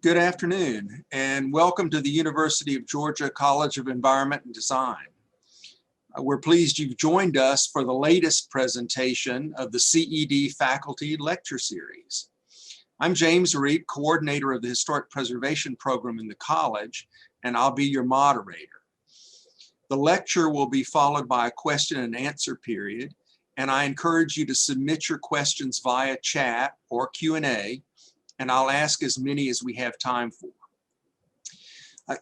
Good afternoon, and welcome to the University of Georgia College of Environment and Design. We're pleased you've joined us for the latest presentation of the CED Faculty Lecture Series. I'm James Reep, coordinator of the Historic Preservation Program in the college, and I'll be your moderator. The lecture will be followed by a question and answer period, and I encourage you to submit your questions via chat or Q&A, and I'll ask as many as we have time for.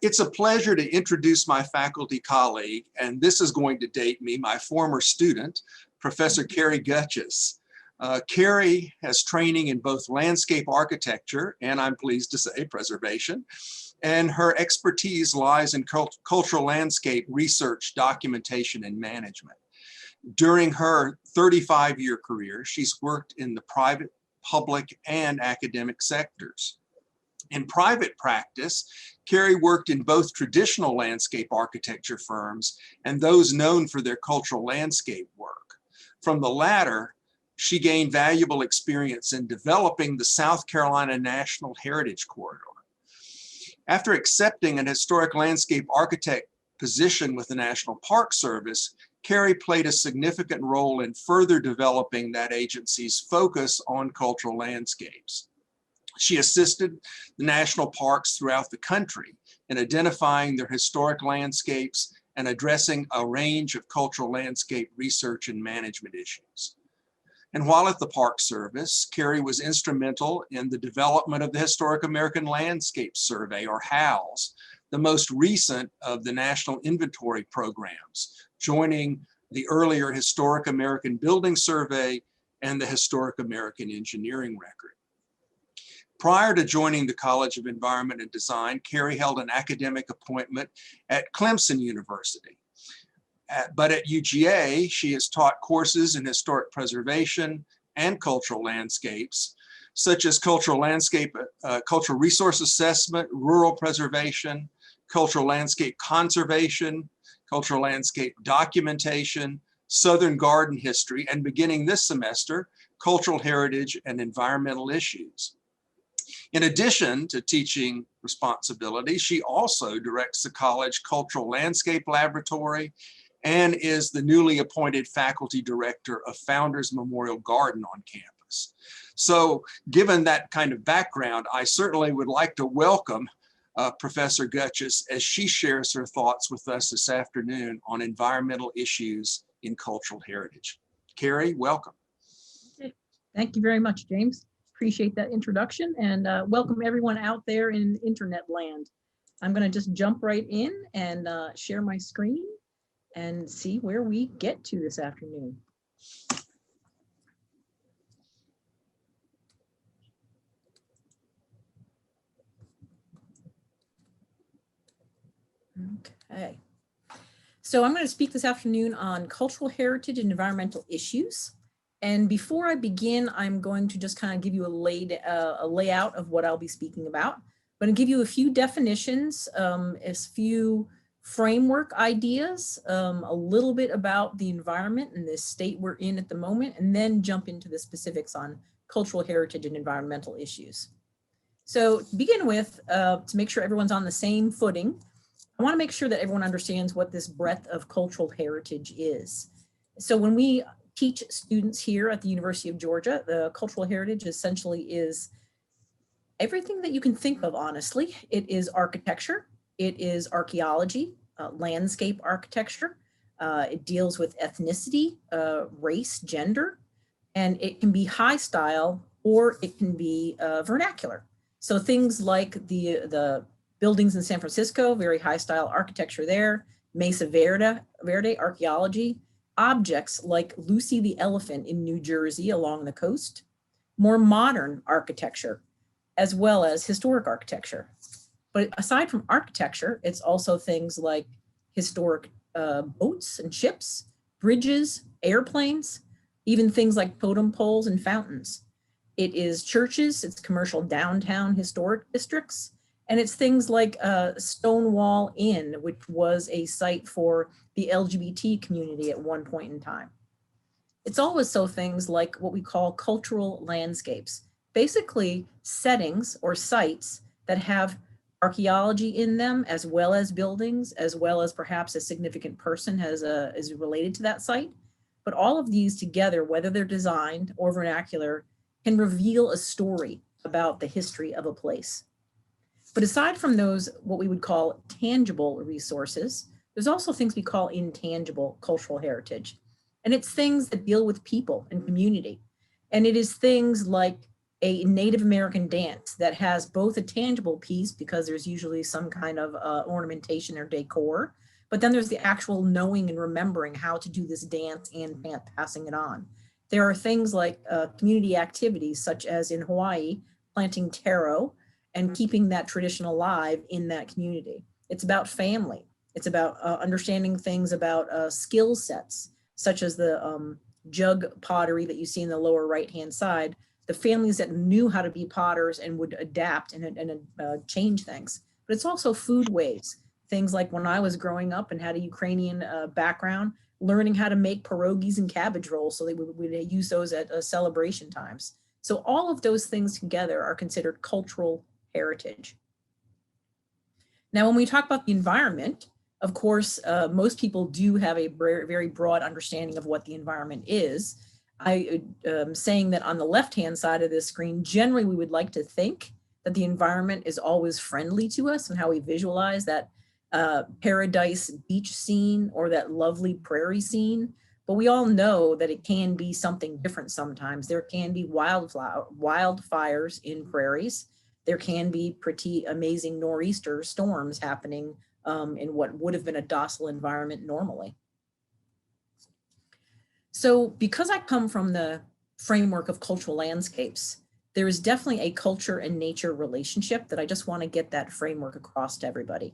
It's a pleasure to introduce my faculty colleague, and this is going to date me, my former student, Professor Cari Goetcheus. Cari has training in both landscape architecture, and I'm pleased to say preservation, and her expertise lies in cultural landscape research, documentation, and management. During her 35-year career, she's worked in the private, public, and academic sectors. In private practice, Cari worked in both traditional landscape architecture firms and those known for their cultural landscape work. From the latter, she gained valuable experience in developing the South Carolina National Heritage Corridor. After accepting an historic landscape architect position with the National Park Service, Cari played a significant role in further developing that agency's focus on cultural landscapes. She assisted the national parks throughout the country in identifying their historic landscapes and addressing a range of cultural landscape research and management issues. And while at the Park Service, Cari was instrumental in the development of the Historic American Landscape Survey, or HALS, the most recent of the National Inventory programs, joining the earlier Historic American Building Survey and the Historic American Engineering Record. Prior to joining the College of Environment and Design, Cari held an academic appointment at Clemson University. But at UGA, she has taught courses in historic preservation and cultural landscapes, such as cultural landscape, cultural resource assessment, rural preservation, cultural landscape conservation, cultural landscape documentation, Southern garden history, and beginning this semester, cultural heritage and environmental issues. In addition to teaching responsibilities, she also directs the college Cultural Landscape Laboratory and is the newly appointed faculty director of Founders Memorial Garden on campus. So given that kind of background, I certainly would like to welcome Professor Goetcheus as she shares her thoughts with us this afternoon on environmental issues in cultural heritage. Cari, welcome. Okay. Thank you very much, James. Appreciate that introduction, and welcome everyone out there in internet land. I'm going to just jump right in and share my screen and see where we get to this afternoon. Okay, so I'm going to speak this afternoon on cultural heritage and environmental issues. And before I begin, I'm going to just kind of give you a layout of what I'll be speaking about. I'm going to give you a few definitions, a few framework ideas, a little bit about the environment and the state we're in at the moment, and then jump into the specifics on cultural heritage and environmental issues. So to begin with, to make sure everyone's on the same footing, I want to make sure that everyone understands what this breadth of cultural heritage is. So when we teach students here at the University of Georgia, the cultural heritage essentially is everything that you can think of, honestly. It is architecture, it is archaeology, landscape architecture, it deals with ethnicity, race, gender, and it can be high style or it can be vernacular. So things like the buildings in San Francisco, very high style architecture there, Mesa Verde archaeology, objects like Lucy the elephant in New Jersey along the coast, more modern architecture, as well as historic architecture. But aside from architecture, it's also things like historic boats and ships, bridges, airplanes, even things like totem poles and fountains. It is churches, it's commercial downtown historic districts, and it's things like Stonewall Inn, which was a site for the LGBT community at one point in time. It's also things like what we call cultural landscapes, basically settings or sites that have archaeology in them, as well as buildings, as well as perhaps a significant person is related to that site. But all of these together, whether they're designed or vernacular, can reveal a story about the history of a place. But aside from those, what we would call tangible resources, there's also things we call intangible cultural heritage. And it's things that deal with people and community. And it is things like a Native American dance that has both a tangible piece, because there's usually some kind of ornamentation or decor, but then there's the actual knowing and remembering how to do this dance and passing it on. There are things like community activities, such as in Hawaii, planting taro and keeping that tradition alive in that community. It's about family. It's about understanding things about skill sets, such as the jug pottery that you see in the lower right-hand side, the families that knew how to be potters and would adapt and change things. But it's also food ways. Things like when I was growing up and had a Ukrainian background, learning how to make pierogies and cabbage rolls, so they would use those at celebration times. So all of those things together are considered cultural heritage. Now, when we talk about the environment, of course, most people do have a very broad understanding of what the environment is. I am saying that on the left-hand side of this screen, generally we would like to think that the environment is always friendly to us and how we visualize that paradise beach scene or that lovely prairie scene. But we all know that it can be something different sometimes. There can be wildfires in prairies. There can be pretty amazing nor'easter storms happening in what would have been a docile environment normally. So because I come from the framework of cultural landscapes, there is definitely a culture and nature relationship that I just want to get that framework across to everybody.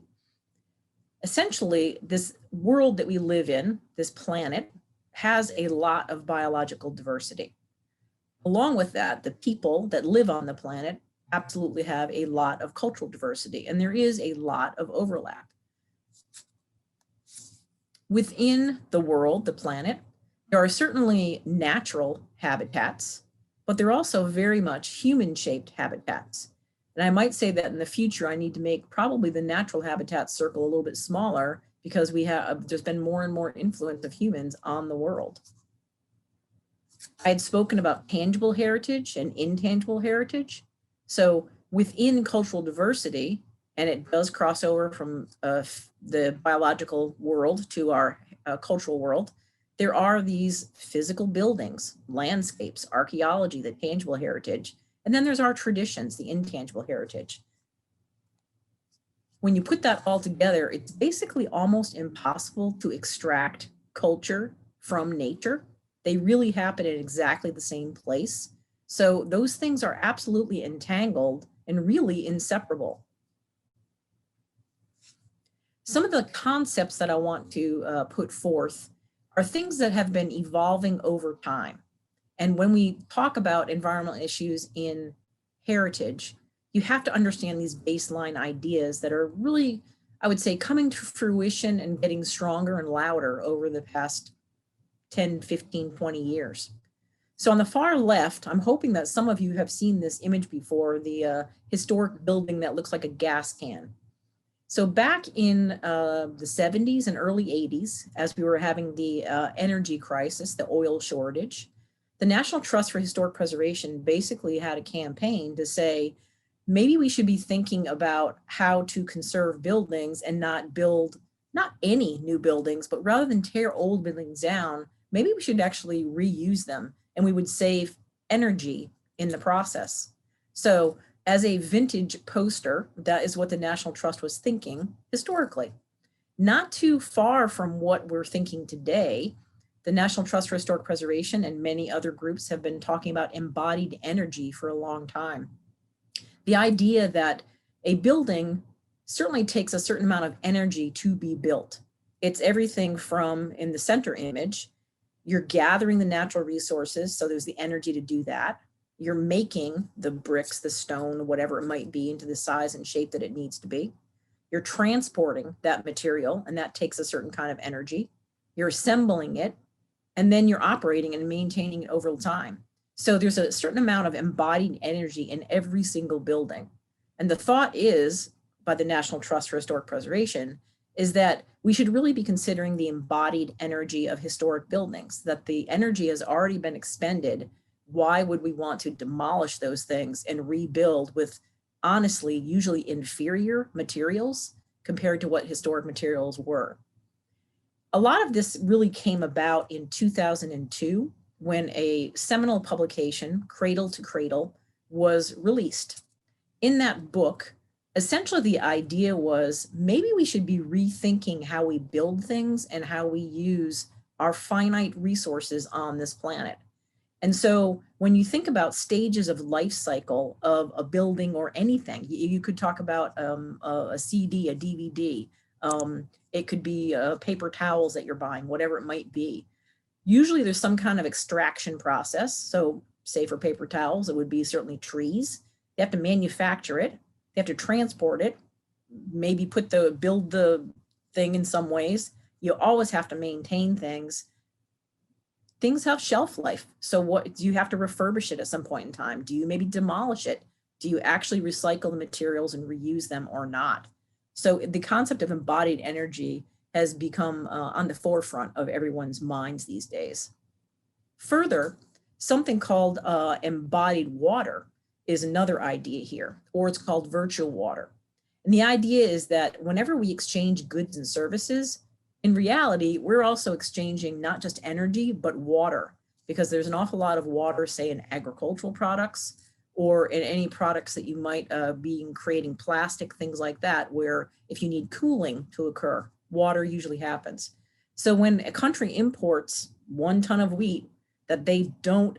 Essentially, this world that we live in, this planet, has a lot of biological diversity. Along with that, the people that live on the planet absolutely have a lot of cultural diversity, and there is a lot of overlap. Within the world, the planet, there are certainly natural habitats, but they're also very much human-shaped habitats. And I might say that in the future, I need to make probably the natural habitat circle a little bit smaller, because there's been more and more influence of humans on the world. I had spoken about tangible heritage and intangible heritage. So within cultural diversity, and it does cross over from the biological world to our cultural world, there are these physical buildings, landscapes, archaeology, the tangible heritage, and then there's our traditions, the intangible heritage. When you put that all together, it's basically almost impossible to extract culture from nature. They really happen in exactly the same place. So those things are absolutely entangled and really inseparable. Some of the concepts that I want to put forth are things that have been evolving over time. And when we talk about environmental issues in heritage, you have to understand these baseline ideas that are really, I would say, coming to fruition and getting stronger and louder over the past 10, 15, 20 years. So on the far left, I'm hoping that some of you have seen this image before, the historic building that looks like a gas can. So back in the 70s and early 80s, as we were having the energy crisis, the oil shortage, the National Trust for Historic Preservation basically had a campaign to say, maybe we should be thinking about how to conserve buildings and not build, not any new buildings, but rather than tear old buildings down, maybe we should actually reuse them, and we would save energy in the process. So as a vintage poster, that is what the National Trust was thinking historically. Not too far from what we're thinking today, the National Trust for Historic Preservation and many other groups have been talking about embodied energy for a long time. The idea that a building certainly takes a certain amount of energy to be built. It's everything from, in the center image, you're gathering the natural resources, so there's the energy to do that. You're making the bricks, the stone, whatever it might be, into the size and shape that it needs to be. You're transporting that material, and that takes a certain kind of energy. You're assembling it, and then you're operating and maintaining it over time. So there's a certain amount of embodied energy in every single building. And the thought is, by the National Trust for Historic Preservation, is that we should really be considering the embodied energy of historic buildings, that the energy has already been expended. Why would we want to demolish those things and rebuild with, honestly, usually inferior materials compared to what historic materials were? A lot of this really came about in 2002 when a seminal publication, Cradle to Cradle, was released. In that book, essentially the idea was maybe we should be rethinking how we build things and how we use our finite resources on this planet. And so when you think about stages of life cycle of a building or anything, you could talk about a CD, a DVD, it could be paper towels that you're buying, whatever it might be. Usually there's some kind of extraction process. So say for paper towels, it would be certainly trees. They have to manufacture it. They have to transport it, maybe build the thing in some ways. You always have to maintain things. Things have shelf life. So what do you have to refurbish it at some point in time? Do you maybe demolish it? Do you actually recycle the materials and reuse them or not? So the concept of embodied energy has become on the forefront of everyone's minds these days. Further, something called embodied water is another idea here, or it's called virtual water. And the idea is that whenever we exchange goods and services, in reality, we're also exchanging not just energy, but water, because there's an awful lot of water, say in agricultural products, or in any products that you might be creating plastic, things like that, where if you need cooling to occur, water usually happens. So when a country imports 1 ton of wheat that they don't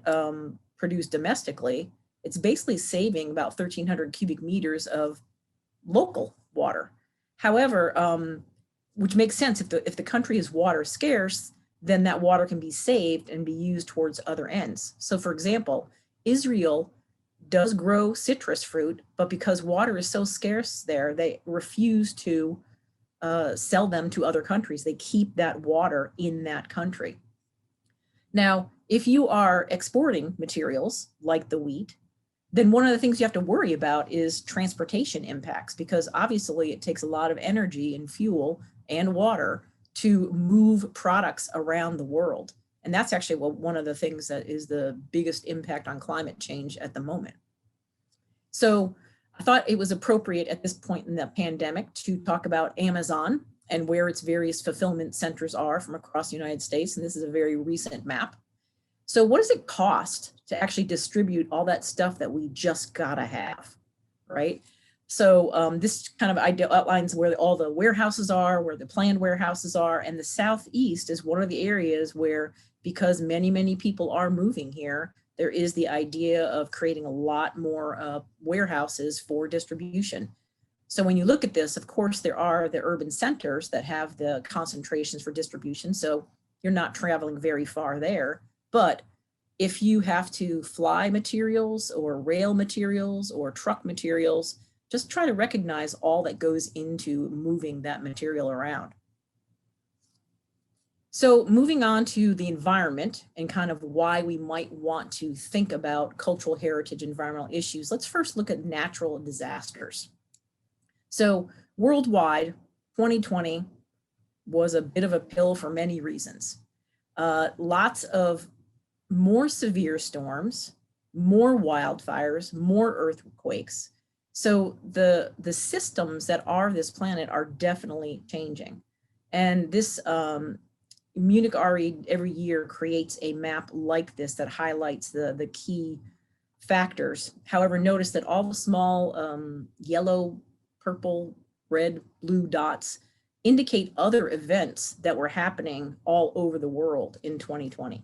produce domestically, it's basically saving about 1,300 cubic meters of local water. However, which makes sense, if the country is water scarce, then that water can be saved and be used towards other ends. So for example, Israel does grow citrus fruit, but because water is so scarce there, they refuse to sell them to other countries. They keep that water in that country. Now, if you are exporting materials like the wheat, then one of the things you have to worry about is transportation impacts, because obviously it takes a lot of energy and fuel and water to move products around the world. And that's actually one of the things that is the biggest impact on climate change at the moment. So I thought it was appropriate at this point in the pandemic to talk about Amazon and where its various fulfillment centers are from across the United States. And this is a very recent map. So what does it cost to actually distribute all that stuff that we just gotta have, right? So this kind of outlines where all the warehouses are, where the planned warehouses are, and the Southeast is one of the areas where, because many, many people are moving here, there is the idea of creating a lot more warehouses for distribution. So when you look at this, of course, there are the urban centers that have the concentrations for distribution. So you're not traveling very far there. But if you have to fly materials or rail materials or truck materials, just try to recognize all that goes into moving that material around. So moving on to the environment and kind of why we might want to think about cultural heritage environmental issues, let's first look at natural disasters. So worldwide, 2020 was a bit of a pill for many reasons. Lots of more severe storms, more wildfires, more earthquakes. So the systems that are this planet are definitely changing. And this Munich RE every year creates a map like this that highlights the key factors. However, notice that all the small yellow, purple, red, blue dots indicate other events that were happening all over the world in 2020.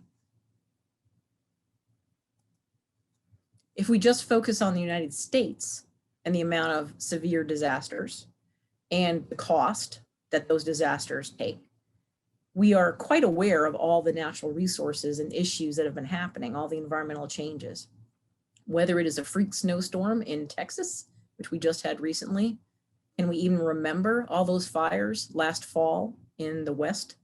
If we just focus on the United States and the amount of severe disasters and the cost that those disasters take, we are quite aware of all the natural resources and issues that have been happening, all the environmental changes. Whether it is a freak snowstorm in Texas, which we just had recently, can we even remember all those fires last fall in the West?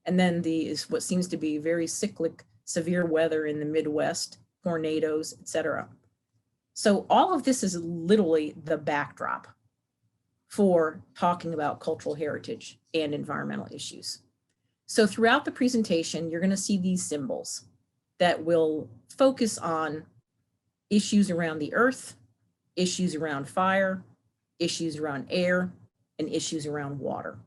And then what seems to be very cyclic, severe weather in the Midwest, tornadoes, etc. So all of this is literally the backdrop for talking about cultural heritage and environmental issues. So throughout the presentation, you're going to see these symbols that will focus on issues around the earth, issues around fire, issues around air, and issues around water.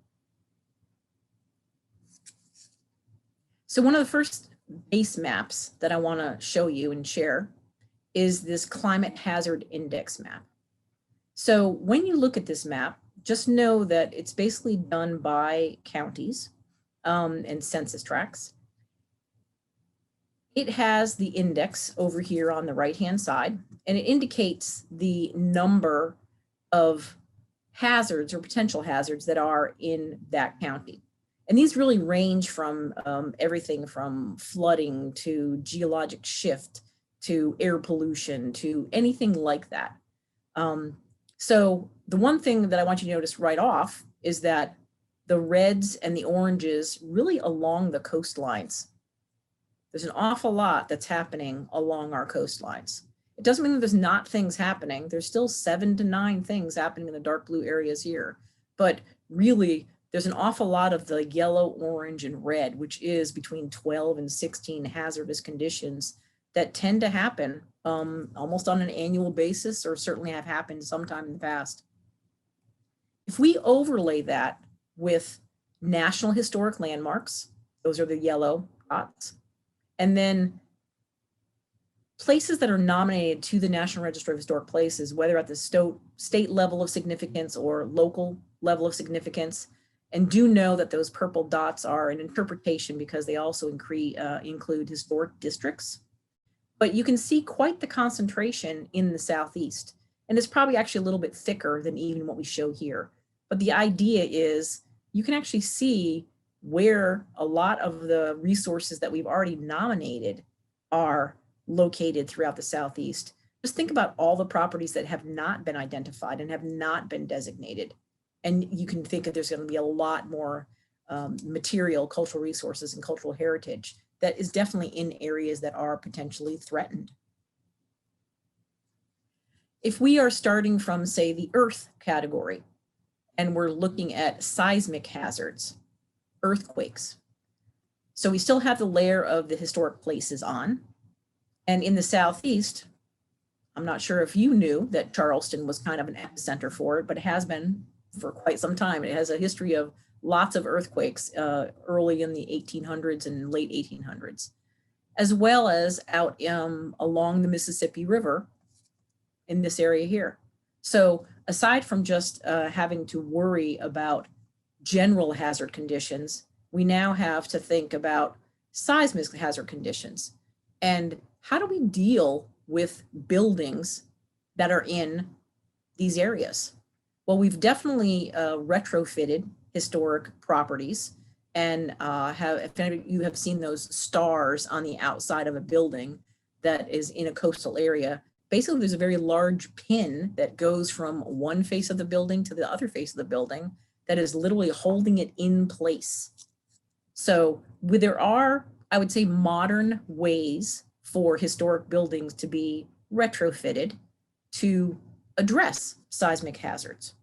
So one of the first base maps that I want to show you and share is this climate hazard index map. So when you look at this map, just know that it's basically done by counties and census tracts. It has the index over here on the right-hand side, and it indicates the number of hazards or potential hazards that are in that county. And these really range from everything from flooding to geologic shift to air pollution to anything like that. So the one thing that I want you to notice right off is that the reds and the oranges really along the coastlines. There's an awful lot that's happening along our coastlines. It doesn't mean that there's not things happening. There's still 7 to 9 things happening in the dark blue areas here. But really, there's an awful lot of the yellow, orange, and red, which is between 12 and 16 hazardous conditions that tend to happen almost on an annual basis, or certainly have happened sometime in the past. If we overlay that with national historic landmarks, those are the yellow dots, and then places that are nominated to the National Register of Historic Places, whether at the state level of significance or local level of significance, and do know that those purple dots are an interpretation because they also include historic districts. But you can see quite the concentration in the Southeast. And it's probably actually a little bit thicker than even what we show here. But the idea is you can actually see where a lot of the resources that we've already nominated are located throughout the Southeast. Just think about all the properties that have not been identified and have not been designated. And you can think that there's going to be a lot more material, cultural resources, and cultural heritage that is definitely in areas that are potentially threatened. If we are starting from, say, the earth category, and we're looking at seismic hazards, earthquakes. So we still have the layer of the historic places on. And in the Southeast, I'm not sure if you knew that Charleston was kind of an epicenter for it, but it has been for quite some time. It has a history of lots of earthquakes early in the 1800s and late 1800s, as well as out along the Mississippi River in this area here. So aside from just having to worry about general hazard conditions, we now have to think about seismic hazard conditions. And how do we deal with buildings that are in these areas? Well, we've definitely retrofitted historic properties, and if any of you have seen those stars on the outside of a building that is in a coastal area, basically there's a very large pin that goes from one face of the building to the other face of the building that is literally holding it in place. So there are, I would say, modern ways for historic buildings to be retrofitted to address seismic hazards.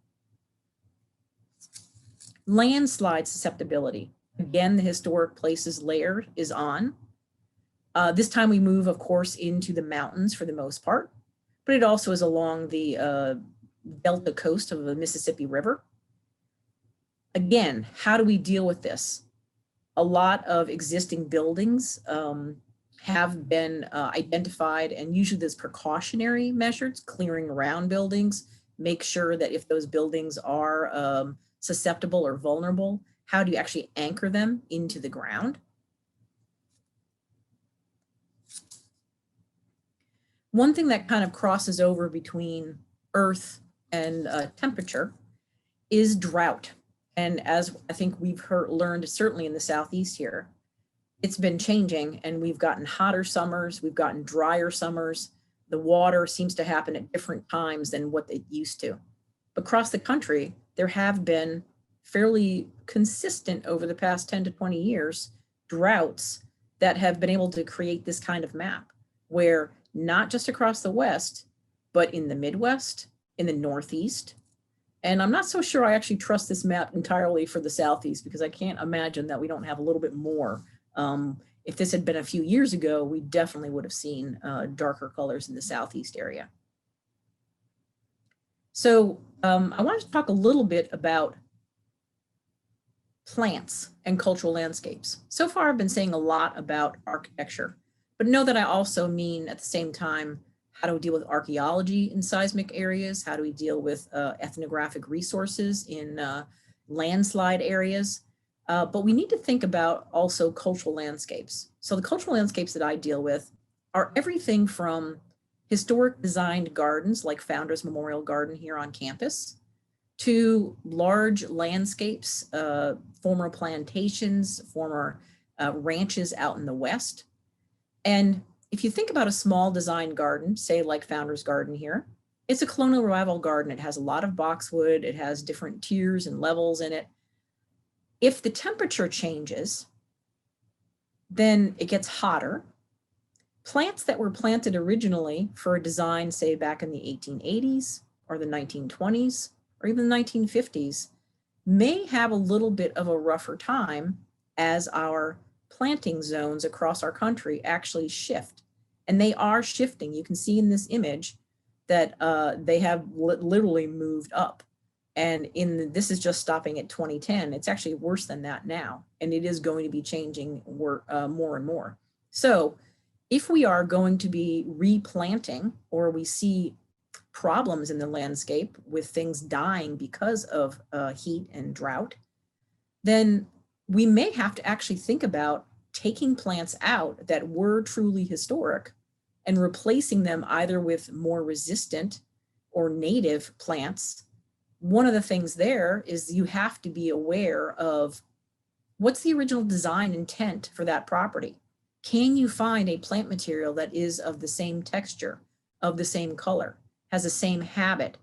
Landslide susceptibility. Again, the historic places layer is on. This time we move, of course, into the mountains for the most part, but it also is along the delta coast of the Mississippi River. Again, how do we deal with this? A lot of existing buildings have been identified, and usually there's precautionary measures, clearing around buildings, make sure that if those buildings are susceptible or vulnerable, how do you actually anchor them into the ground? One thing that kind of crosses over between earth and temperature is drought. And as I think we've learned, certainly in the Southeast here, it's been changing, and we've gotten hotter summers, we've gotten drier summers. The water seems to happen at different times than what it used to. But across the country, there have been fairly consistent over the past 10 to 20 years, droughts that have been able to create this kind of map where not just across the West, but in the Midwest, in the Northeast. And I'm not so sure I actually trust this map entirely for the Southeast, because I can't imagine that we don't have a little bit more. If this had been a few years ago, we definitely would have seen darker colors in the Southeast area. So I wanted to talk a little bit about plants and cultural landscapes. So far, I've been saying a lot about architecture, but know that I also mean at the same time, how do we deal with archaeology in seismic areas? How do we deal with ethnographic resources in landslide areas? But we need to think about also cultural landscapes. So the cultural landscapes that I deal with are everything from historic designed gardens like Founders Memorial Garden here on campus, to large landscapes, former plantations, former ranches out in the West. And if you think about a small design garden, say like Founders Garden here, it's a colonial revival garden. It has a lot of boxwood. It has different tiers and levels in it. If the temperature changes, then it gets hotter. Plants that were planted originally for a design, say back in the 1880s or the 1920s or even the 1950s, may have a little bit of a rougher time as our planting zones across our country actually shift. And they are shifting. You can see in this image that they have literally moved up. And this is just stopping at 2010. It's actually worse than that now. And it is going to be changing more and more. So if we are going to be replanting, or we see problems in the landscape with things dying because of heat and drought, then we may have to actually think about taking plants out that were truly historic and replacing them either with more resistant or native plants. One of the things there is you have to be aware of what's the original design intent for that property. Can you find a plant material that is of the same texture, of the same color, has the same habit,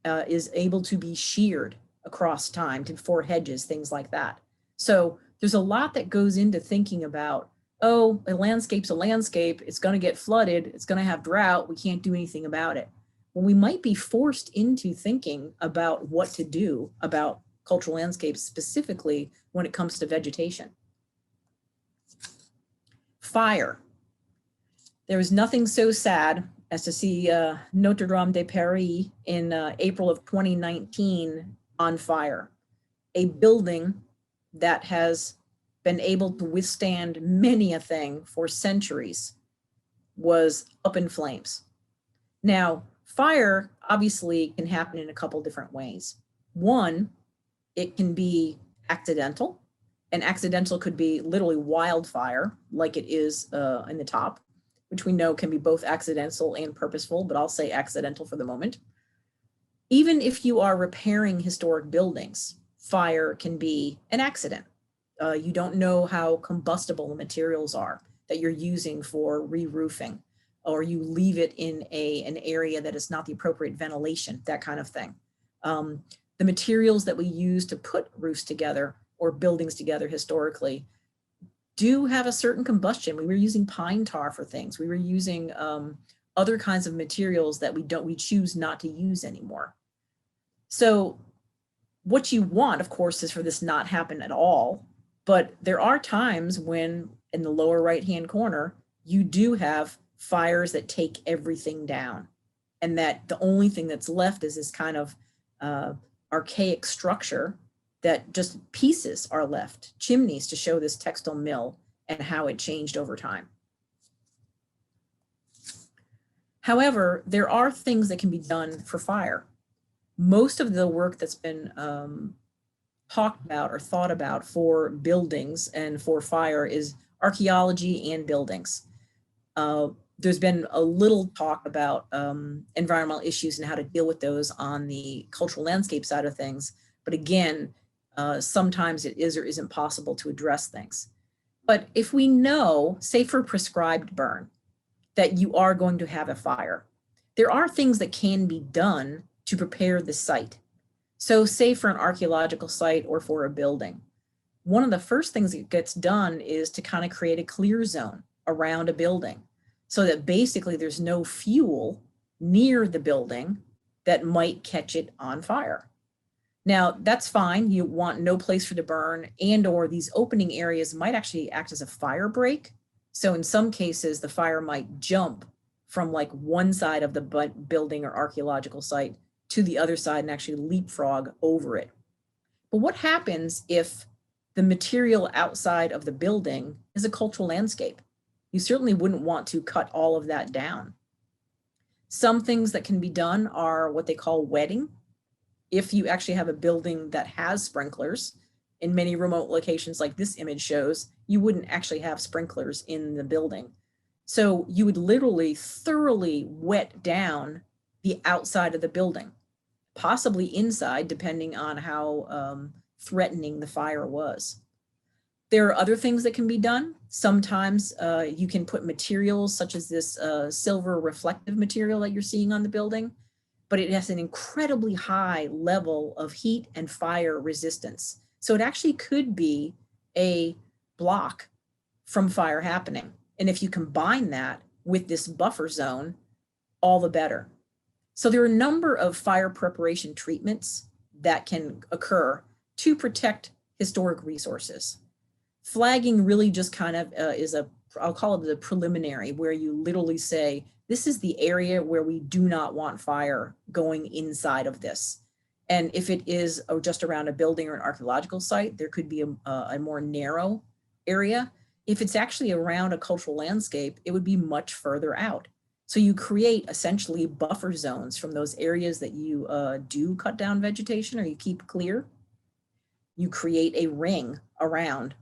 is able to be sheared across time for hedges, things like that. So there's a lot that goes into thinking about, oh, a landscape's a landscape, it's going to get flooded, it's going to have drought, we can't do anything about it. Well, we might be forced into thinking about what to do about cultural landscapes, specifically when it comes to vegetation. Fire. There was nothing so sad as to see Notre Dame de Paris in April of 2019 on fire. A building that has been able to withstand many a thing for centuries was up in flames. Now, fire obviously can happen in a couple different ways. One, it can be accidental, and accidental could be literally wildfire, like it is in the top, which we know can be both accidental and purposeful, but I'll say accidental for the moment. Even if you are repairing historic buildings, fire can be an accident. You don't know how combustible the materials are that you're using for re-roofing, or you leave it in an area that is not the appropriate ventilation, that kind of thing. The materials that we use to put roofs together or buildings together historically do have a certain combustion. We were using pine tar for things. We were using other kinds of materials that we choose not to use anymore. So what you want, of course, is for this not happen at all. But there are times when in the lower right-hand corner, you do have fires that take everything down, and that the only thing that's left is this kind of archaic structure that just pieces are left, chimneys to show this textile mill and how it changed over time. However, there are things that can be done for fire. Most of the work that's been talked about or thought about for buildings and for fire is archaeology and buildings. There's been a little talk about environmental issues and how to deal with those on the cultural landscape side of things. But again, sometimes it is or isn't possible to address things. But if we know, say for prescribed burn, that you are going to have a fire, there are things that can be done to prepare the site. So say for an archaeological site or for a building, one of the first things that gets done is to kind of create a clear zone around a building so that basically there's no fuel near the building that might catch it on fire. Now, that's fine. You want no place for it to burn, and or these opening areas might actually act as a fire break. So in some cases, the fire might jump from like one side of the building or archaeological site to the other side and actually leapfrog over it. But what happens if the material outside of the building is a cultural landscape? You certainly wouldn't want to cut all of that down. Some things that can be done are what they call wetting. If you actually have a building that has sprinklers, in many remote locations like this image shows, you wouldn't actually have sprinklers in the building. So you would literally thoroughly wet down the outside of the building, possibly inside, depending on how threatening the fire was. There are other things that can be done. Sometimes you can put materials such as this silver reflective material that you're seeing on the building, but it has an incredibly high level of heat and fire resistance. So it actually could be a block from fire happening. And if you combine that with this buffer zone, all the better. So there are a number of fire preparation treatments that can occur to protect historic resources. Flagging really just kind of is I'll call it the preliminary, where you literally say, this is the area where we do not want fire going inside of this. And if it is just around a building or an archaeological site, there could be a more narrow area. If it's actually around a cultural landscape, it would be much further out. So you create essentially buffer zones from those areas that you do cut down vegetation or you keep clear. You create a ring around.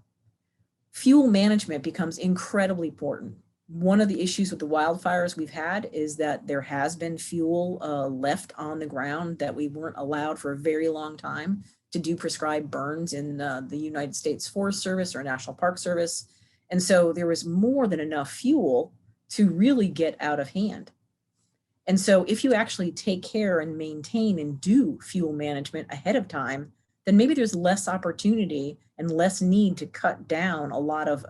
Fuel management becomes incredibly important. One of the issues with the wildfires we've had is that there has been fuel left on the ground that we weren't allowed for a very long time to do prescribed burns in the United States Forest Service or National Park Service. And so there was more than enough fuel to really get out of hand. And so if you actually take care and maintain and do fuel management ahead of time, then maybe there's less opportunity and less need to cut down a lot of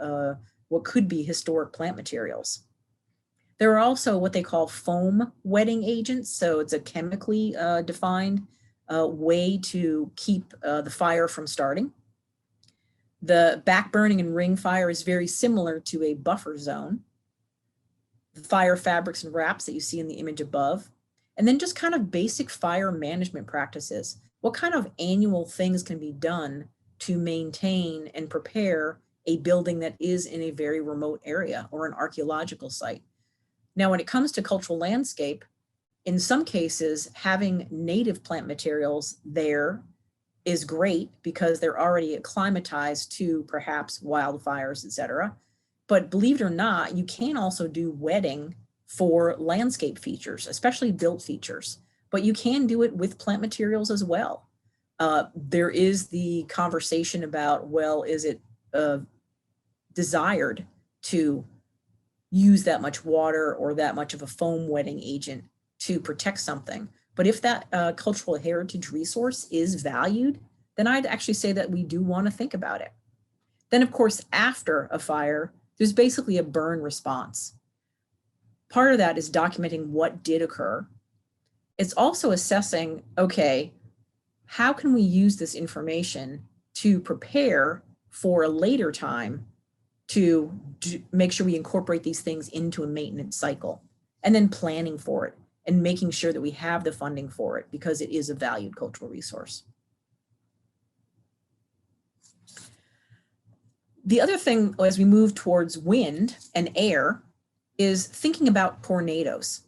what could be historic plant materials. There are also what they call foam wetting agents. So it's a chemically defined way to keep the fire from starting. The backburning and ring fire is very similar to a buffer zone. The fire fabrics and wraps that you see in the image above. And then just kind of basic fire management practices. What kind of annual things can be done to maintain and prepare a building that is in a very remote area or an archaeological site? Now, when it comes to cultural landscape, in some cases, having native plant materials there is great because they're already acclimatized to perhaps wildfires, et cetera. But believe it or not, you can also do wetting for landscape features, especially built features, but you can do it with plant materials as well. There is the conversation about, well, is it desired to use that much water or that much of a foam wetting agent to protect something? But if that cultural heritage resource is valued, then I'd actually say that we do want to think about it. Then, of course, after a fire, there's basically a burn response. Part of that is documenting what did occur. It's also assessing, okay, how can we use this information to prepare for a later time to make sure we incorporate these things into a maintenance cycle, and then planning for it and making sure that we have the funding for it because it is a valued cultural resource. The other thing as we move towards wind and air is thinking about tornadoes.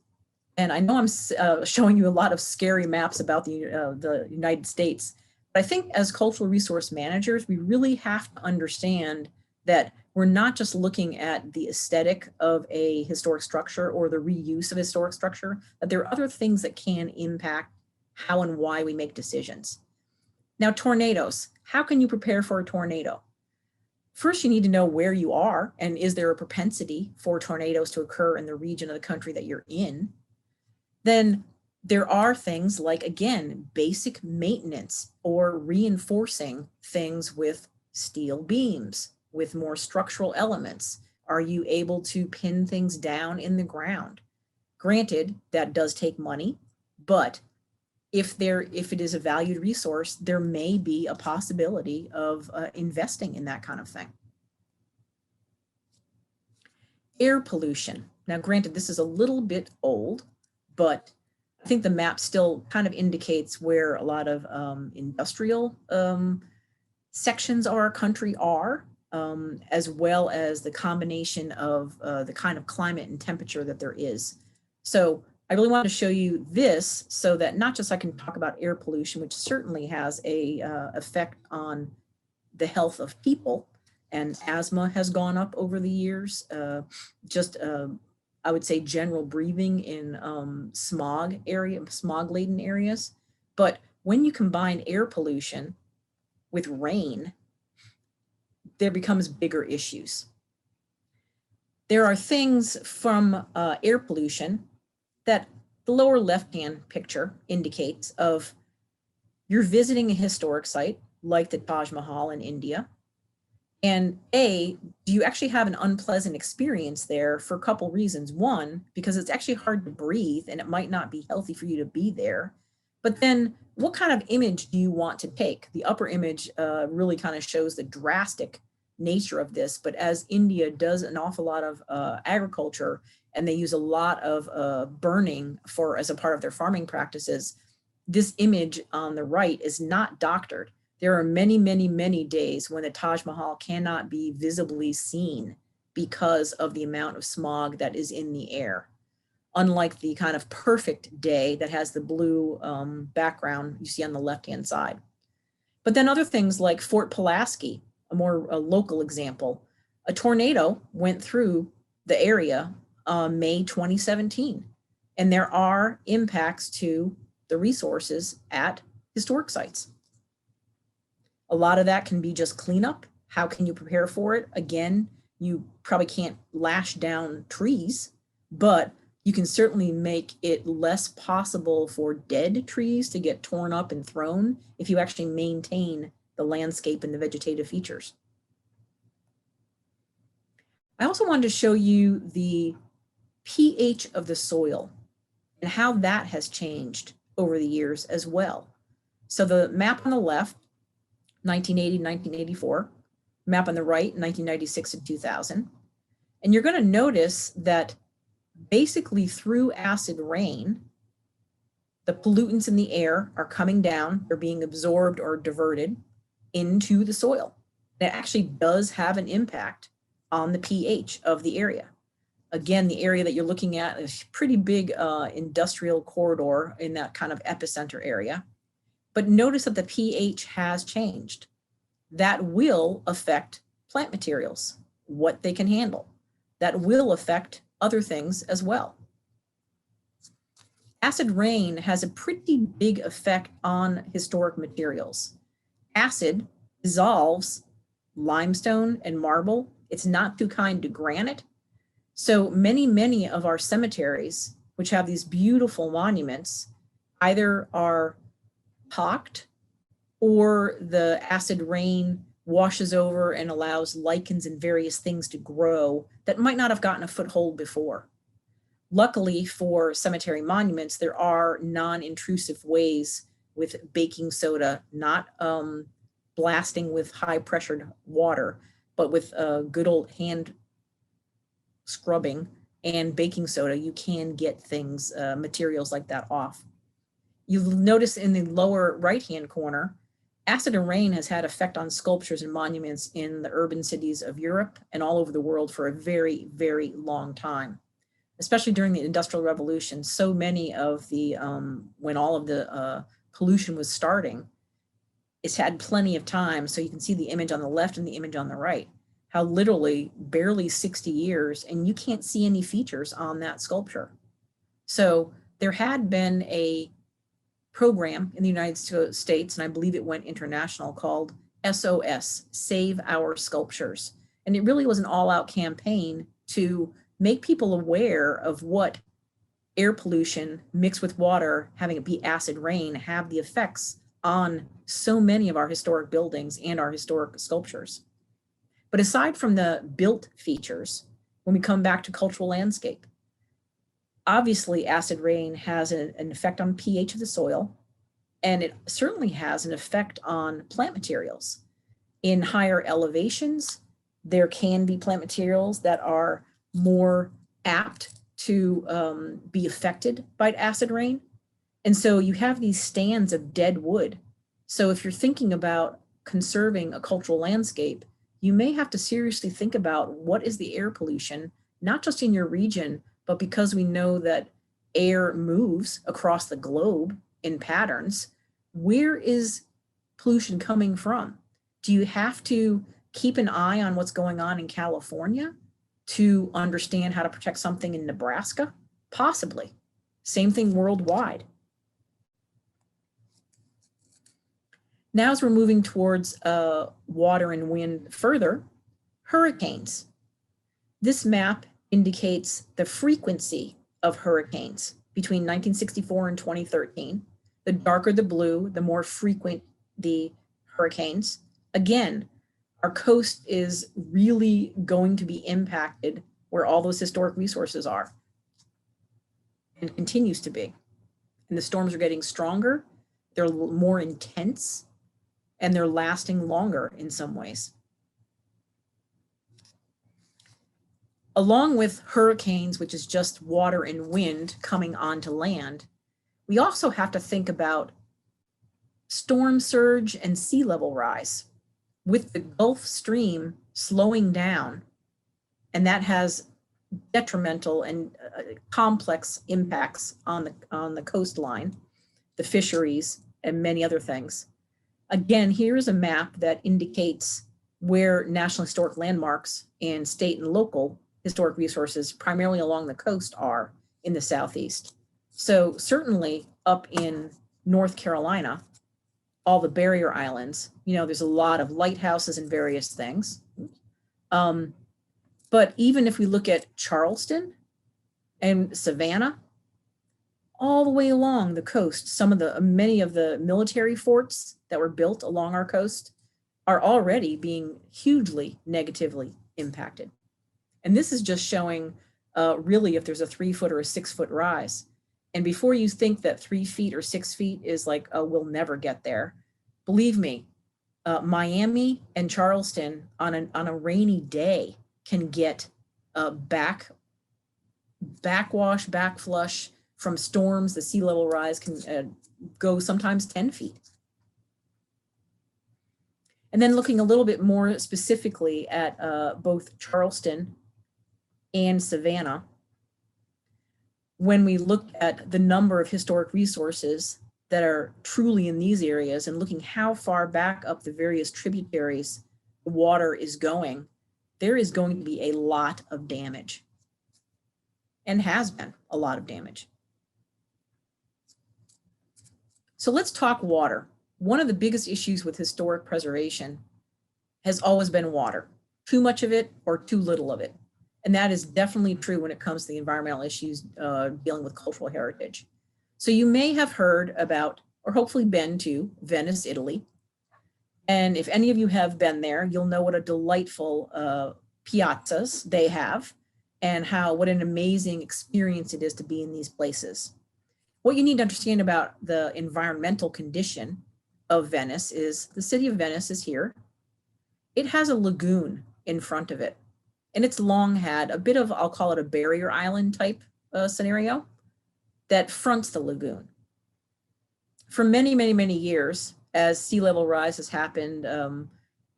And I know I'm showing you a lot of scary maps about the United States, but I think as cultural resource managers, we really have to understand that we're not just looking at the aesthetic of a historic structure or the reuse of historic structure, that there are other things that can impact how and why we make decisions. Now, tornadoes, how can you prepare for a tornado? First, you need to know where you are and is there a propensity for tornadoes to occur in the region of the country that you're in? Then there are things like, again, basic maintenance or reinforcing things with steel beams, with more structural elements. Are you able to pin things down in the ground? Granted, that does take money, but if it is a valued resource, there may be a possibility of investing in that kind of thing. Air pollution. Now, granted, this is a little bit old, but I think the map still kind of indicates where a lot of industrial sections of our country are, as well as the combination of the kind of climate and temperature that there is. So I really want to show you this so that not just I can talk about air pollution, which certainly has a effect on the health of people, and asthma has gone up over the years. I would say general breathing in smog-laden areas. But when you combine air pollution with rain, there becomes bigger issues. There are things from air pollution that the lower left-hand picture indicates of you're visiting a historic site like the Taj Mahal in India. And do you actually have an unpleasant experience there for a couple reasons? One, because it's actually hard to breathe and it might not be healthy for you to be there. But then what kind of image do you want to take? The upper image really kind of shows the drastic nature of this. But as India does an awful lot of agriculture and they use a lot of burning as a part of their farming practices, this image on the right is not doctored. There are many, many, many days when the Taj Mahal cannot be visibly seen because of the amount of smog that is in the air. Unlike the kind of perfect day that has the blue background you see on the left-hand side. But then other things like Fort Pulaski, a local example, a tornado went through the area May 2017. And there are impacts to the resources at historic sites. A lot of that can be just cleanup. How can you prepare for it? Again, you probably can't lash down trees, but you can certainly make it less possible for dead trees to get torn up and thrown if you actually maintain the landscape and the vegetative features. I also wanted to show you the pH of the soil and how that has changed over the years as well. So the map on the left, 1980, 1984, map on the right, 1996 and 2000. And you're going to notice that basically through acid rain, the pollutants in the air are coming down, they're being absorbed or diverted into the soil. That actually does have an impact on the pH of the area. Again, the area that you're looking at is a pretty big industrial corridor in that kind of epicenter area. But notice that the pH has changed. That will affect plant materials, what they can handle. That will affect other things as well. Acid rain has a pretty big effect on historic materials. Acid dissolves limestone and marble. It's not too kind to granite. So many of our cemeteries, which have these beautiful monuments, either are pocked or the acid rain washes over and allows lichens and various things to grow that might not have gotten a foothold before. Luckily for cemetery monuments, there are non-intrusive ways with baking soda, not blasting with high pressured water, but with good old hand scrubbing and baking soda, you can get things, materials like that off. You'll notice in the lower right-hand corner, acid and rain has had effect on sculptures and monuments in the urban cities of Europe and all over the world for a very, very long time, especially during the Industrial Revolution. So many of the, when all of the pollution was starting, it's had plenty of time. So you can see the image on the left and the image on the right, how literally barely 60 years and you can't see any features on that sculpture. So there had been a program in the United States, and I believe it went international, called SOS, Save Our Sculptures. And it really was an all-out campaign to make people aware of what air pollution mixed with water, having it be acid rain, have the effects on so many of our historic buildings and our historic sculptures. But aside from the built features, when we come back to cultural landscape, Obviously, acid rain has an effect on pH of the soil, and it certainly has an effect on plant materials. In higher elevations, there can be plant materials that are more apt to be affected by acid rain. And so you have these stands of dead wood. So if you're thinking about conserving a cultural landscape, you may have to seriously think about what is the air pollution, not just in your region, but because we know that air moves across the globe in patterns, where is pollution coming from? Do you have to keep an eye on what's going on in California to understand how to protect something in Nebraska? Possibly. Same thing worldwide. Now, as we're moving towards water and wind further, hurricanes. This map indicates the frequency of hurricanes between 1964 and 2013. The darker the blue, the more frequent the hurricanes. Again, our coast is really going to be impacted where all those historic resources are and continues to be. And the storms are getting stronger, they're more intense, and they're lasting longer in some ways. Along with hurricanes, which is just water and wind coming onto land, we also have to think about storm surge and sea level rise. With the Gulf Stream slowing down, and that has detrimental and complex impacts on the coastline, the fisheries, and many other things. Again, here's a map that indicates where National Historic Landmarks and state and local historic resources, primarily along the coast, are in the Southeast. So certainly up in North Carolina, all the barrier islands, there's a lot of lighthouses and various things. But even if we look at Charleston and Savannah, all the way along the coast, many of the military forts that were built along our coast are already being hugely negatively impacted. And this is just showing really if there's a 3-foot or a 6-foot rise. And before you think that 3 feet or 6 feet is like, oh, we'll never get there, believe me, Miami and Charleston on a rainy day can get backwash, backflush from storms. The sea level rise can go sometimes 10 feet. And then looking a little bit more specifically at both Charleston and Savannah, when we look at the number of historic resources that are truly in these areas and looking how far back up the various tributaries the water is going, there is going to be a lot of damage, and has been a lot of damage. So let's talk water. One of the biggest issues with historic preservation has always been water, too much of it or too little of it. And that is definitely true when it comes to the environmental issues dealing with cultural heritage. So you may have heard about, or hopefully been to, Venice, Italy. And if any of you have been there, you'll know what a delightful piazzas they have, and what an amazing experience it is to be in these places. What you need to understand about the environmental condition of Venice is the city of Venice is here. It has a lagoon in front of it. And it's long had a bit of, I'll call it a barrier island type scenario that fronts the lagoon. For many, many, many years, as sea level rise has happened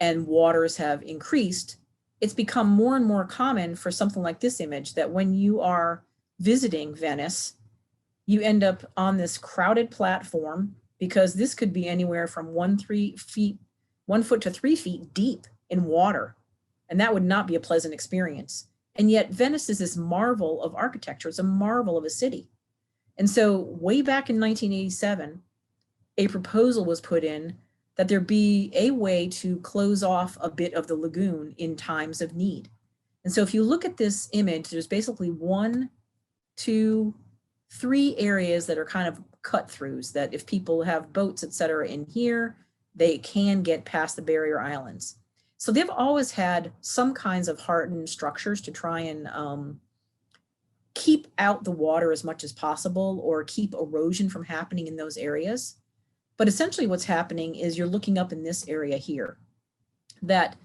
and waters have increased, it's become more and more common for something like this image, that when you are visiting Venice, you end up on this crowded platform, because this could be anywhere from 1 foot to 3 feet deep in water. And that would not be a pleasant experience. And yet Venice is this marvel of architecture. It's a marvel of a city. And so way back in 1987, a proposal was put in that there be a way to close off a bit of the lagoon in times of need. And so if you look at this image, there's basically 1, 2, 3 areas that are kind of cut throughs, that if people have boats, et cetera, in here, they can get past the barrier islands. So they've always had some kinds of hardened structures to try and keep out the water as much as possible or keep erosion from happening in those areas. But essentially what's happening is you're looking up in this area here, that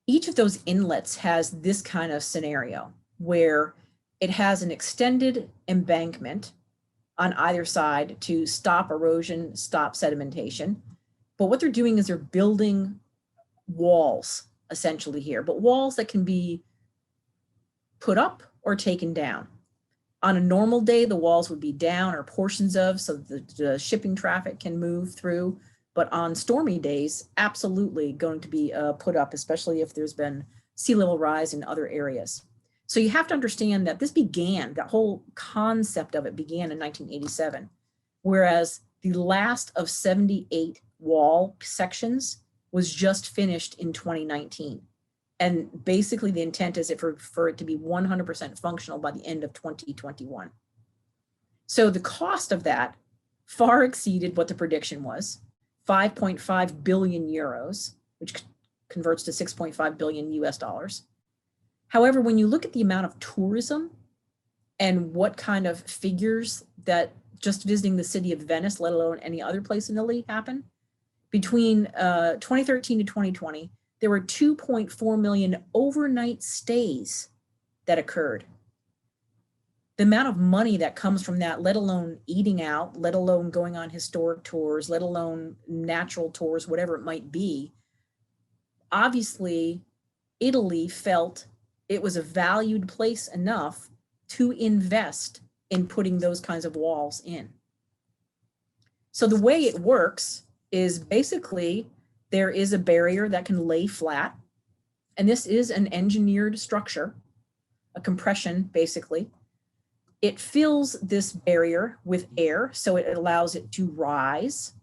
each of those inlets has this kind of scenario where it has an extended embankment on either side to stop erosion, stop sedimentation. But what they're doing is they're building walls essentially here, but walls that can be put up or taken down. On a normal day, the walls would be down or portions of, so the shipping traffic can move through. But on stormy days, absolutely going to be put up, especially if there's been sea level rise in other areas. So you have to understand that this began, that whole concept of it began in 1987, whereas the last of 78 wall sections was just finished in 2019. And basically the intent is for it to be 100% functional by the end of 2021. So the cost of that far exceeded what the prediction was, 5.5 billion euros, which converts to 6.5 billion US dollars. However, when you look at the amount of tourism and what kind of figures that just visiting the city of Venice, let alone any other place in Italy, happen, between 2013 to 2020, there were 2.4 million overnight stays that occurred. The amount of money that comes from that, let alone eating out, let alone going on historic tours, let alone natural tours, whatever it might be, obviously Italy felt it was a valued place enough to invest in putting those kinds of walls in. So the way it works is basically there is a barrier that can lay flat, and this is an engineered structure, a compression basically. It fills this barrier with air, so it allows it to rise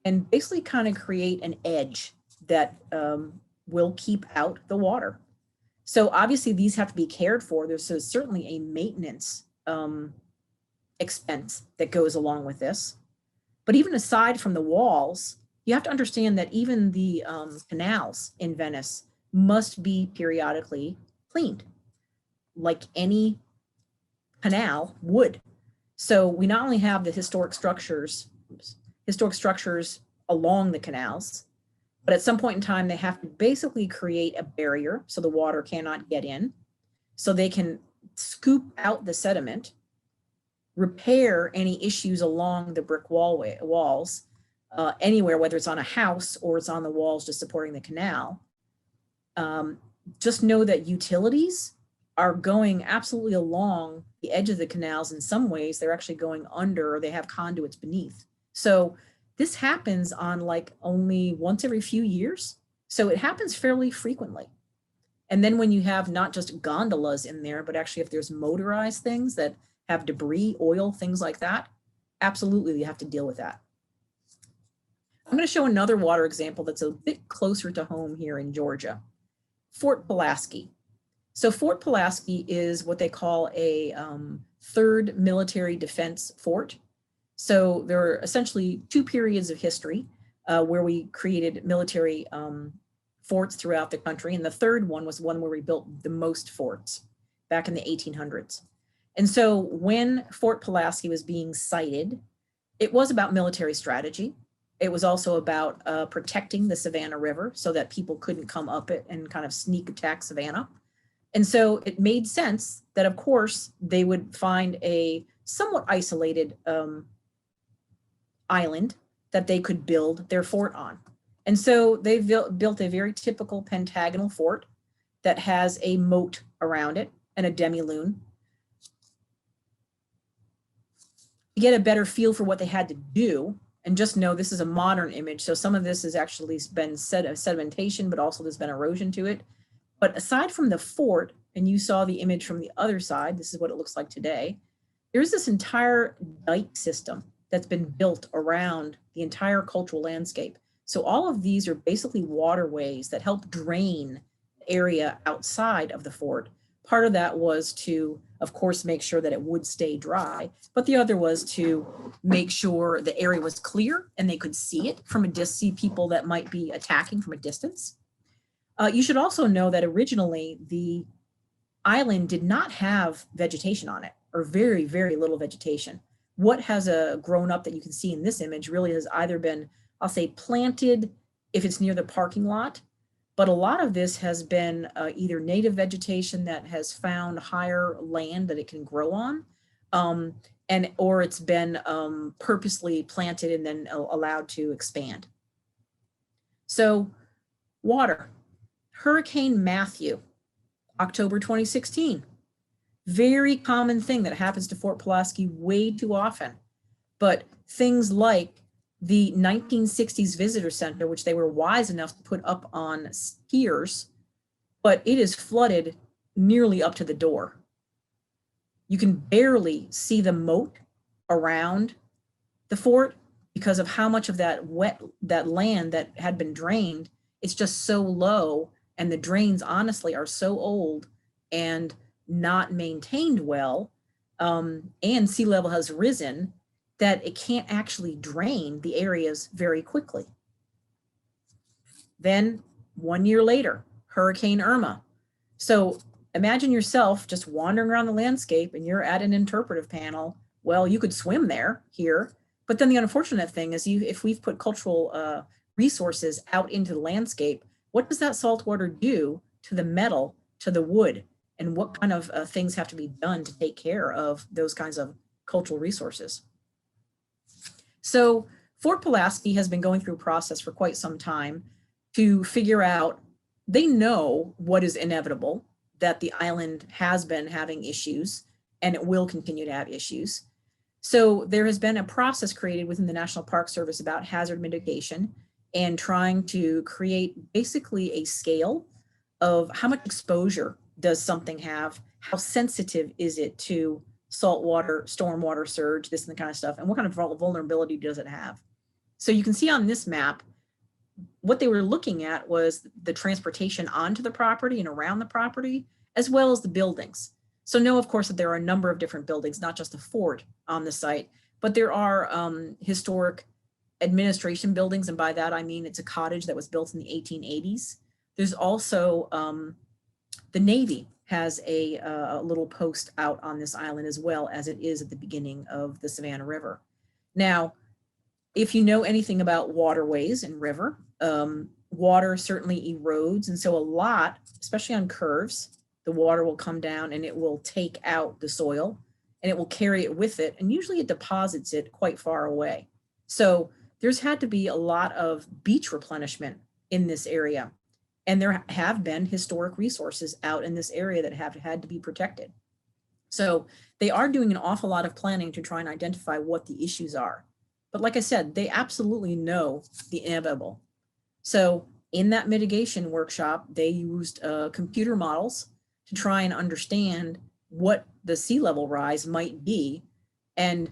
and basically kind of create an edge that will keep out the water. So obviously these have to be cared for. There's certainly a maintenance expense that goes along with this. But even aside from the walls, you have to understand that even the canals in Venice must be periodically cleaned, like any canal would. So we not only have the historic structures along the canals, but at some point in time, they have to basically create a barrier so the water cannot get in, so they can scoop out the sediment, repair any issues along the brick walls, anywhere, whether it's on a house or it's on the walls just supporting the canal. Just know that utilities are going absolutely along the edge of the canals. In some ways, they're actually going under, or they have conduits beneath. So this happens on like only once every few years. So it happens fairly frequently. And then when you have not just gondolas in there, but actually if there's motorized things that have debris, oil, things like that, absolutely you have to deal with that. I'm going to show another water example that's a bit closer to home here in Georgia. Fort Pulaski. So Fort Pulaski is what they call a third military defense fort. So there are essentially two periods of history where we created military forts throughout the country. And the third one was one where we built the most forts back in the 1800s. And so when Fort Pulaski was being sited, it was about military strategy. It was also about protecting the Savannah River so that people couldn't come up it and kind of sneak attack Savannah. And so it made sense that, of course, they would find a somewhat isolated island that they could build their fort on. And so they built a very typical pentagonal fort that has a moat around it and a demi-lune. To get a better feel for what they had to do, and just know this is a modern image, so some of this has actually been sedimentation, but also there's been erosion to it. But aside from the fort, and you saw the image from the other side, this is what it looks like today, there's this entire dike system that's been built around the entire cultural landscape. So all of these are basically waterways that help drain the area outside of the fort. Part of that was to, of course, make sure that it would stay dry, but the other was to make sure the area was clear and they could see it from a distance, see people that might be attacking from a distance. You should also know that originally the island did not have vegetation on it, or very, very little vegetation. What has grown up that you can see in this image really has either been, I'll say, planted if it's near the parking lot, but a lot of this has been either native vegetation that has found higher land that it can grow on, or it's been purposely planted and then allowed to expand. So water, Hurricane Matthew, October 2016. Very common thing that happens to Fort Pulaski way too often. But things like the 1960s visitor center, which they were wise enough to put up on piers, but it is flooded nearly up to the door. You can barely see the moat around the fort because of how much of that land that had been drained. It's just so low, and the drains honestly are so old and not maintained well, and sea level has risen, that it can't actually drain the areas very quickly. Then 1 year later, Hurricane Irma. So imagine yourself just wandering around the landscape and you're at an interpretive panel. Well, you could swim there here, but then the unfortunate thing is if we've put cultural resources out into the landscape, what does that salt water do to the metal, to the wood? And what kind of things have to be done to take care of those kinds of cultural resources? So Fort Pulaski has been going through a process for quite some time to figure out, they know what is inevitable, that the island has been having issues and it will continue to have issues. So there has been a process created within the National Park Service about hazard mitigation and trying to create basically a scale of how much exposure does something have, how sensitive is it to saltwater, stormwater surge, this and the kind of stuff, and what kind of vulnerability does it have? So you can see on this map, what they were looking at was the transportation onto the property and around the property, as well as the buildings. So know, of course, that there are a number of different buildings, not just a fort on the site, but there are historic administration buildings. And by that, I mean, it's a cottage that was built in the 1880s. There's also the Navy has a little post out on this island, as well as it is at the beginning of the Savannah River. Now, if you know anything about waterways and river, water certainly erodes. And so a lot, especially on curves, the water will come down and it will take out the soil and it will carry it with it. And usually it deposits it quite far away. So there's had to be a lot of beach replenishment in this area. And there have been historic resources out in this area that have had to be protected. So they are doing an awful lot of planning to try and identify what the issues are. But like I said, they absolutely know the inevitable. So in that mitigation workshop, they used computer models to try and understand what the sea level rise might be. And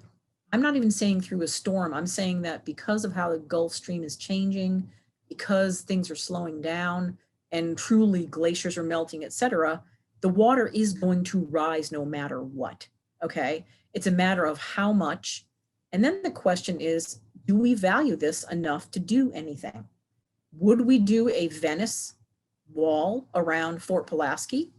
I'm not even saying through a storm. I'm saying that because of how the Gulf Stream is changing, because things are slowing down and truly glaciers are melting, et cetera, the water is going to rise no matter what, okay? It's a matter of how much. And then the question is, do we value this enough to do anything? Would we do a Venice wall around Fort Pulaski?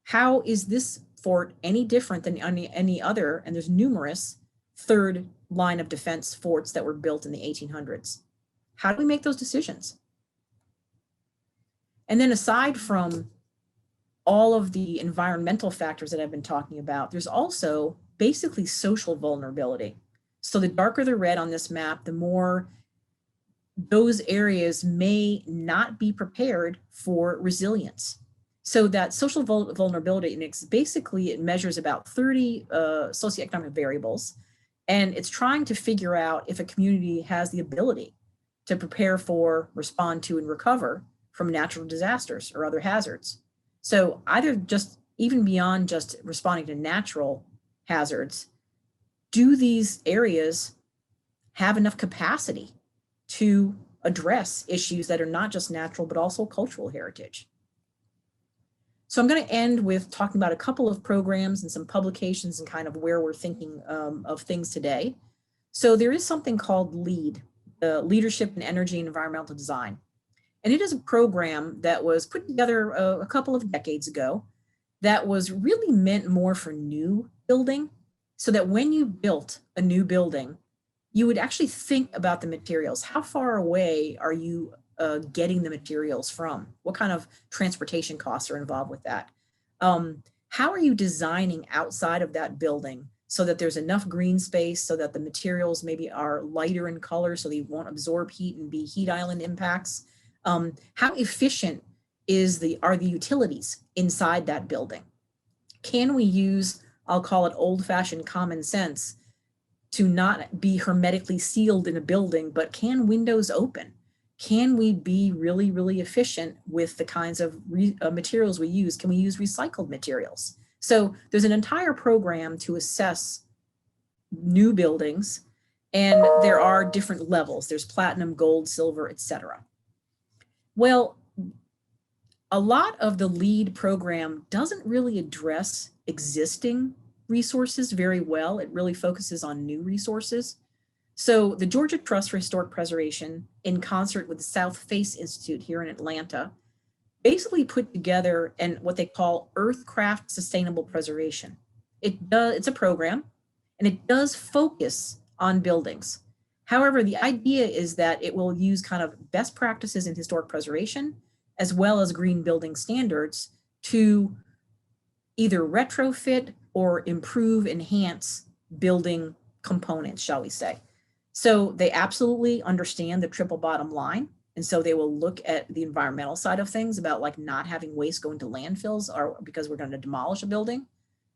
How is this fort any different than any other, and there's numerous third line of defense forts that were built in the 1800s? How do we make those decisions? And then aside from all of the environmental factors that I've been talking about, there's also basically social vulnerability. So the darker the red on this map, the more those areas may not be prepared for resilience. So that social vulnerability index, basically it measures about 30 socioeconomic variables, and it's trying to figure out if a community has the ability to prepare for, respond to, and recover from natural disasters or other hazards. So either just even beyond just responding to natural hazards, do these areas have enough capacity to address issues that are not just natural, but also cultural heritage? So I'm going to end with talking about a couple of programs and some publications and kind of where we're thinking of things today. So there is something called LEAD, Leadership in Energy and Environmental Design. And it is a program that was put together a couple of decades ago. that was really meant more for new building, so that when you built a new building, you would actually think about the materials. How far away are you getting the materials from? What kind of transportation costs are involved with that? How are you designing outside of that building so that there's enough green space, so that the materials maybe are lighter in color so they won't absorb heat and be heat island impacts? How efficient are the utilities inside that building? Can we use, I'll call it old-fashioned common sense, to not be hermetically sealed in a building, but can windows open? Can we be really, really efficient with the kinds of materials we use? Can we use recycled materials? So there's an entire program to assess new buildings, and there are different levels. There's platinum, gold, silver, etc. Well, a lot of the LEED program doesn't really address existing resources very well. It really focuses on new resources. So the Georgia Trust for Historic Preservation, in concert with the South Face Institute here in Atlanta, basically put together what they call Earthcraft Sustainable Preservation. It's a program, and it does focus on buildings. However, the idea is that it will use kind of best practices in historic preservation, as well as green building standards, to either retrofit or improve, enhance building components, shall we say. So they absolutely understand the triple bottom line. And so they will look at the environmental side of things, about like not having waste going to landfills or because we're going to demolish a building.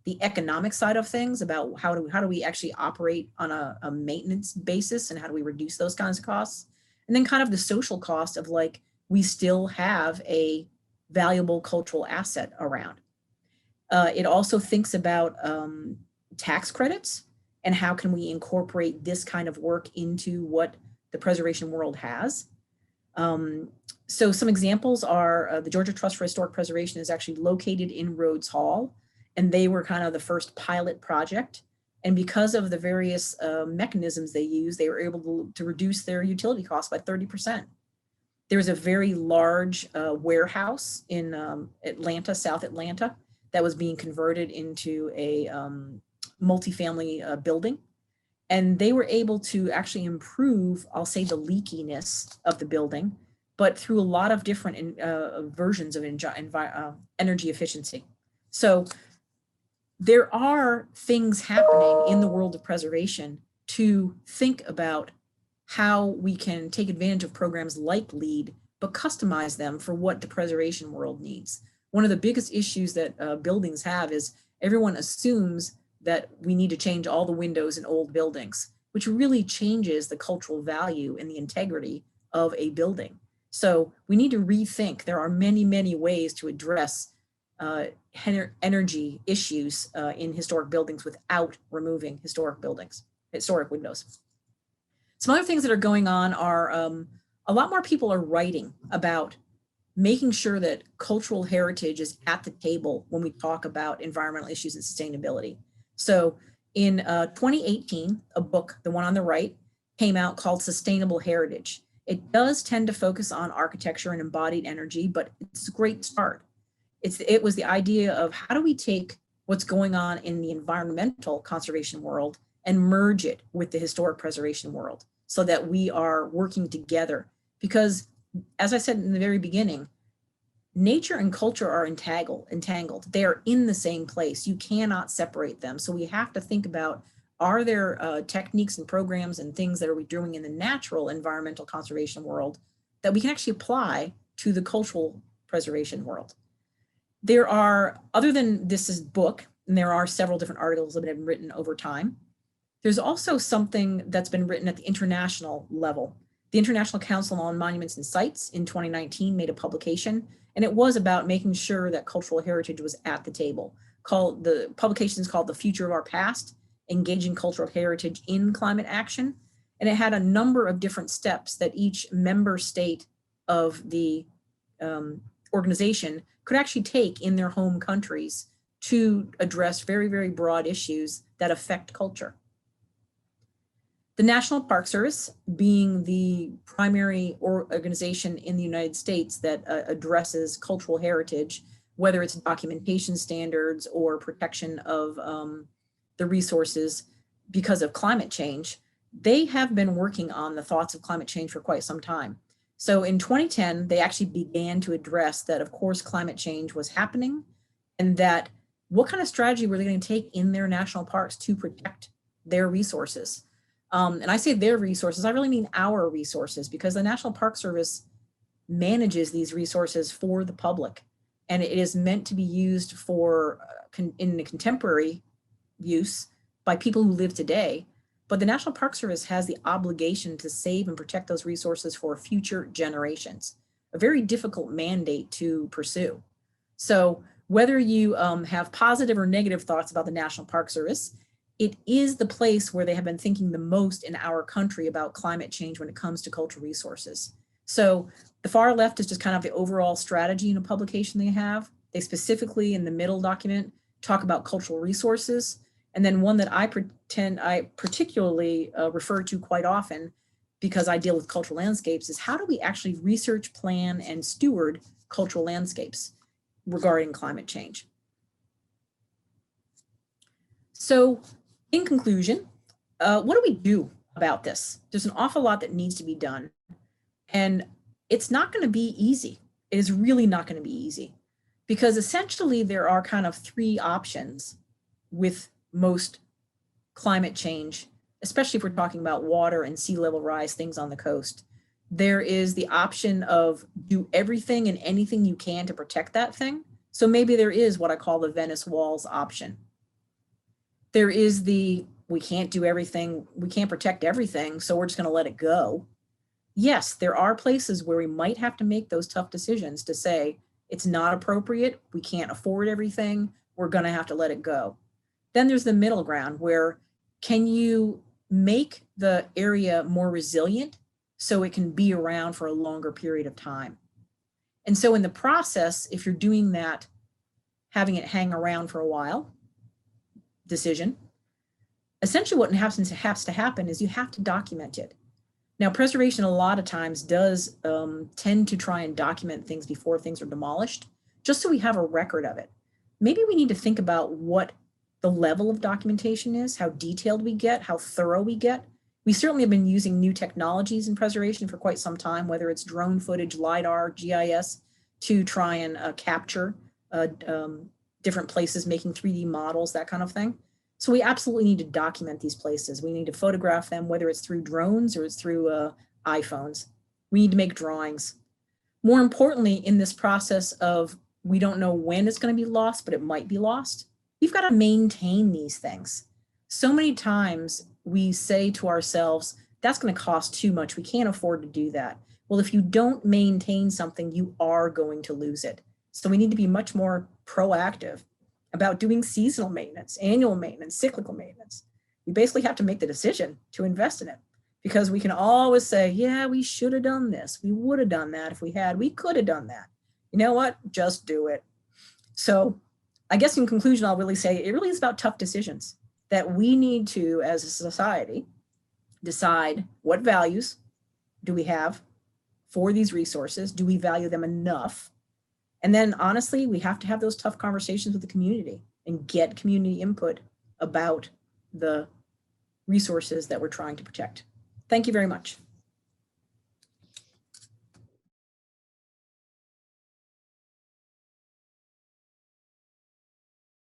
The economic side of things, about how do we actually operate on a maintenance basis, and how do we reduce those kinds of costs? And then kind of the social cost of, like, we still have a valuable cultural asset around. It also thinks about tax credits, and how can we incorporate this kind of work into what the preservation world has. So some examples are the Georgia Trust for Historic Preservation is actually located in Rhodes Hall, and they were kind of the first pilot project. And because of the various mechanisms they use, they were able to reduce their utility costs by 30%. There's a very large warehouse in Atlanta, South Atlanta, that was being converted into a multifamily building. And they were able to actually improve, I'll say, the leakiness of the building, but through a lot of different versions of energy efficiency. So there are things happening in the world of preservation to think about how we can take advantage of programs like LEED, but customize them for what the preservation world needs. One of the biggest issues that buildings have is everyone assumes that we need to change all the windows in old buildings, which really changes the cultural value and the integrity of a building. So we need to rethink. There are many, many ways to address energy issues in historic buildings without removing historic windows. Some other things that are going on are a lot more people are writing about making sure that cultural heritage is at the table when we talk about environmental issues and sustainability. So in 2018, a book, the one on the right, came out called Sustainable Heritage. It does tend to focus on architecture and embodied energy, but it's a great start. It was the idea of how do we take what's going on in the environmental conservation world and merge it with the historic preservation world so that we are working together. Because as I said in the very beginning, nature and culture are entangled. They are in the same place. You cannot separate them. So we have to think about, are there techniques and programs and things that are we doing in the natural environmental conservation world that we can actually apply to the cultural preservation world? There are, other than this book, and there are several different articles that have been written over time, there's also something that's been written at the international level. The International Council on Monuments and Sites in 2019 made a publication, and it was about making sure that cultural heritage was at the table. The publication is called The Future of Our Past, Engaging Cultural Heritage in Climate Action. And it had a number of different steps that each member state of the organization could actually take in their home countries to address very, very broad issues that affect culture. The National Park Service, being the primary organization in the United States that addresses cultural heritage, whether it's documentation standards or protection of the resources because of climate change, they have been working on the thoughts of climate change for quite some time. So in 2010, they actually began to address that, of course, climate change was happening, and that what kind of strategy were they going to take in their national parks to protect their resources. And I say their resources, I really mean our resources, because the National Park Service manages these resources for the public. And it is meant to be used for in the contemporary use by people who live today. But the National Park Service has the obligation to save and protect those resources for future generations. A very difficult mandate to pursue. So whether you have positive or negative thoughts about the National Park Service, it is the place where they have been thinking the most in our country about climate change when it comes to cultural resources. So the far left is just kind of the overall strategy in a publication they have. They specifically, in the middle document, talk about cultural resources. And then one that I particularly refer to quite often, because I deal with cultural landscapes, is how do we actually research, plan, and steward cultural landscapes regarding climate change. So in conclusion, what do we do about this? There's an awful lot that needs to be done. And it's not going to be easy. It is really not going to be easy, because essentially there are kind of three options with most climate change, especially if we're talking about water and sea level rise, things on the coast. There is the option of do everything and anything you can to protect that thing. So maybe there is what I call the Venice Walls option. There is the, we can't do everything, we can't protect everything, so we're just going to let it go. Yes, there are places where we might have to make those tough decisions to say it's not appropriate, we can't afford everything, we're going to have to let it go. Then there's the middle ground where can you make the area more resilient so it can be around for a longer period of time? And so in the process, if you're doing that, having it hang around for a while, decision, essentially what has to happen is you have to document it. Now, preservation a lot of times does tend to try and document things before things are demolished, just so we have a record of it. Maybe we need to think about what the level of documentation is, how detailed we get, how thorough we get. We certainly have been using new technologies in preservation for quite some time, whether it's drone footage, LiDAR, GIS, to try and capture different places, making 3D models, that kind of thing. So we absolutely need to document these places. We need to photograph them, whether it's through drones or it's through iPhones. We need to make drawings. More importantly, in this process of, we don't know when it's going to be lost, but it might be lost, we've got to maintain these things. So many times we say to ourselves, that's going to cost too much, we can't afford to do that. Well, if you don't maintain something, you are going to lose it. So we need to be much more proactive about doing seasonal maintenance, annual maintenance, cyclical maintenance. We basically have to make the decision to invest in it, because we can always say, yeah, we should have done this, we would have done that if we had, we could have done that. You know what? Just do it. So I guess in conclusion, I'll really say it really is about tough decisions that we need to, as a society, decide what values do we have for these resources? Do we value them enough? And then honestly, we have to have those tough conversations with the community and get community input about the resources that we're trying to protect. Thank you very much.